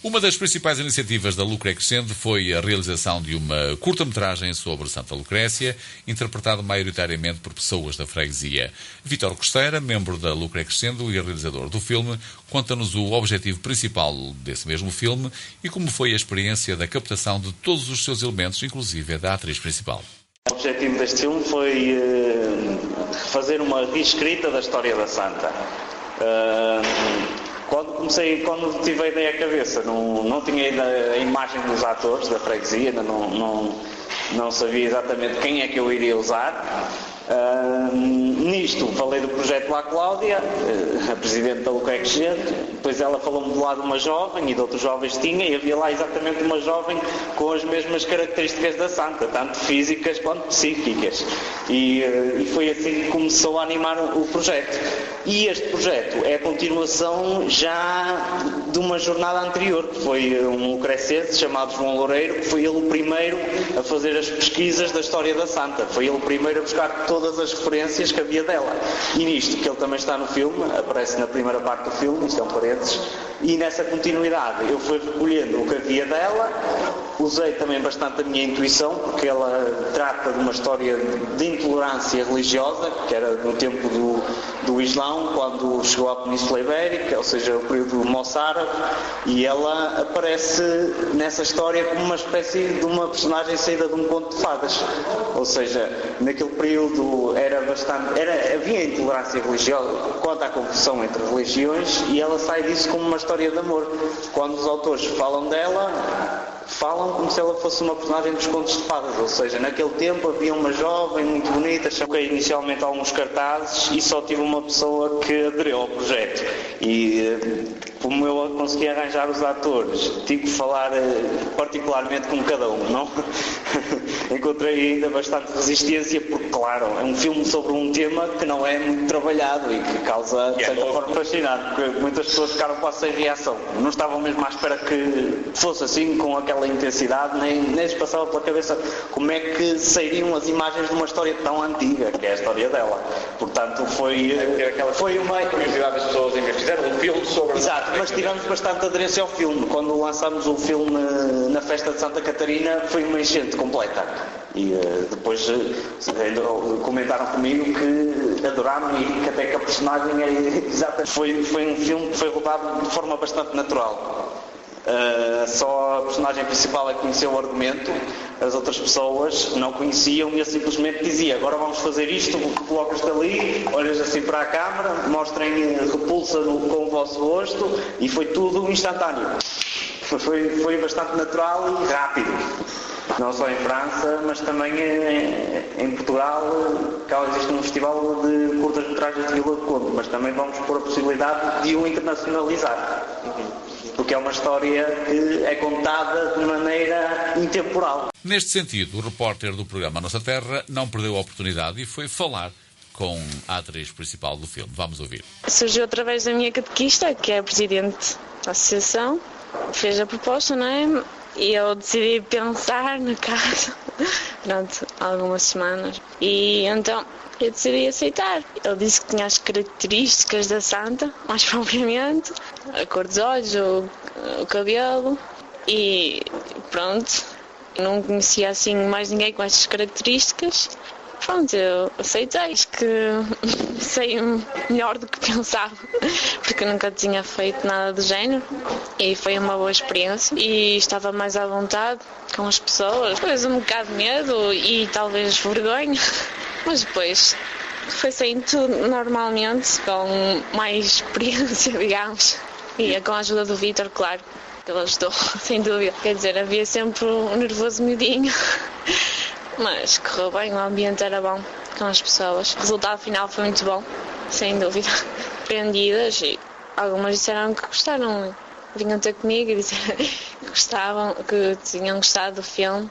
Uma das principais iniciativas da Lucre Crescendo foi a realização de uma curta-metragem sobre Santa Lucrécia, interpretado maioritariamente por pessoas da freguesia. Vítor Costeira, membro da Lucre Crescendo e realizador do filme, conta-nos o objetivo principal desse mesmo filme e como foi a experiência da captação de todos os seus elementos, inclusive a da atriz principal. O objetivo deste filme foi fazer uma reescrita da história da Santa. Quando tive a ideia à cabeça, não tinha ainda a imagem dos atores da freguesia, ainda não sabia exatamente quem é que eu iria usar. Nisto falei do projeto à Cláudia, a presidente da Lucre Crescendo, depois ela falou-me do lado de uma jovem e de outros jovens tinha, e havia lá exatamente uma jovem com as mesmas características da Santa, tanto físicas quanto psíquicas, e foi assim que começou a animar o projeto. E este projeto é a continuação já de uma jornada anterior, que foi um lucrecense chamado João Loureiro, que foi ele o primeiro a fazer as pesquisas da história da Santa, foi ele o primeiro a buscar todas as referências que havia dela. E nisto, que ele também está no filme, aparece na primeira parte do filme, isto é um parênteses, e nessa continuidade eu fui recolhendo o que havia dela, usei também bastante a minha intuição, porque ela trata de uma história de intolerância religiosa, que era no tempo do Islão, quando chegou à Península Ibérica, ou seja, o período moçárabe, e ela aparece nessa história como uma espécie de uma personagem saída de um conto de fadas. Ou seja, naquele período havia intolerância religiosa quanto à confusão entre religiões, e ela sai disso como uma história de amor. Quando os autores falam dela, falam como se ela fosse uma personagem dos contos de fadas, ou seja, naquele tempo havia uma jovem muito bonita, chamei inicialmente alguns cartazes e só tive uma pessoa que aderiu ao projeto, e como eu consegui arranjar os atores, tive que falar particularmente com cada um, não? Encontrei ainda bastante resistência, porque claro, é um filme sobre um tema que não é muito trabalhado e que causa, de certa forma, fascinante, porque muitas pessoas ficaram quase sem reação, não estavam mesmo à espera que fosse assim, com aquela intensidade, nem lhes passava pela cabeça como é que sairiam as imagens de uma história tão antiga, que é a história dela. Portanto, foi uma curiosidade das pessoas em que fizeram um filme sobre... Exato, mas tivemos bastante aderência ao filme. Quando lançámos o filme na festa de Santa Catarina, foi uma enchente completa. E depois comentaram comigo que adoraram e que até que a personagem é exatamente... Foi um filme que foi rodado de forma bastante natural. Só a personagem principal é que conheceu o argumento, as outras pessoas não conheciam e eu simplesmente dizia: agora vamos fazer isto, colocas-te ali, olhas assim para a câmara, mostrem repulsa com o vosso rosto, e foi tudo instantâneo. Foi bastante natural e rápido, não só em França, mas também em Portugal, que existe um festival de curtas-metragens de Vila do Conde, mas também vamos pôr a possibilidade de o internacionalizar. Porque é uma história que é contada de maneira intemporal. Neste sentido, o repórter do programa Nossa Terra não perdeu a oportunidade e foi falar com a atriz principal do filme. Vamos ouvir. Surgiu através da minha catequista, que é a presidente da associação, fez a proposta, não é? E eu decidi pensar na casa durante algumas semanas. E então eu decidi aceitar. Ele disse que tinha as características da Santa, mais propriamente, a cor dos olhos, o cabelo, e pronto. Não conhecia assim mais ninguém com estas características. Pronto, eu aceitei. Acho que sei melhor do que pensava, porque eu nunca tinha feito nada do género, e foi uma boa experiência e estava mais à vontade com as pessoas. Depois um bocado de medo e talvez vergonha, mas depois foi saindo tudo normalmente, com mais experiência, digamos, e com a ajuda do Vítor, claro, que ele ajudou, sem dúvida. Quer dizer, havia sempre um nervoso miudinho, mas correu bem, o ambiente era bom com as pessoas. O resultado final foi muito bom, sem dúvida. Surpreendidas, e algumas disseram que gostaram, vinham ter comigo e disseram que gostavam, que tinham gostado do filme.